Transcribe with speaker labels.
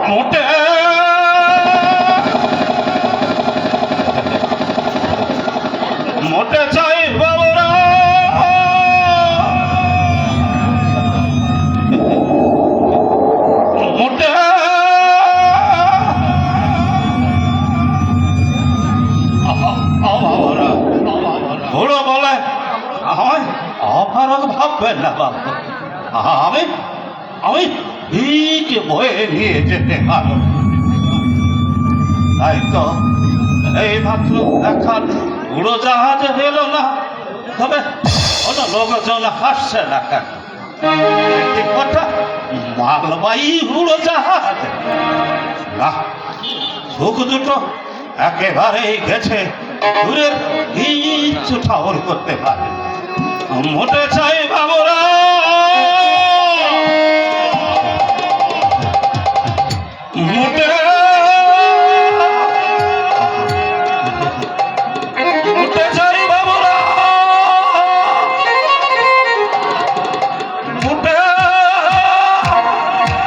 Speaker 1: মোটে মোটে চাই বাবুরা মোটে বুড়ো বলে আমায় অপারগ ভাববেন না বাবু, আমি আমি ঠিক বয়ে নিয়ে যেতে পারো। তাই তো এই মাত্র এখন উড়োজাহাজ এলো না, তবে কোনো লোকজন হাসছে না কেন? কথা মালবাহী উড়োজাহাজ না, সুখ দুটো একেবারেই গেছে, দূরের কিচ্ছু ঠাউর করতে পারে। মোটে চাই বাবুরা মোটে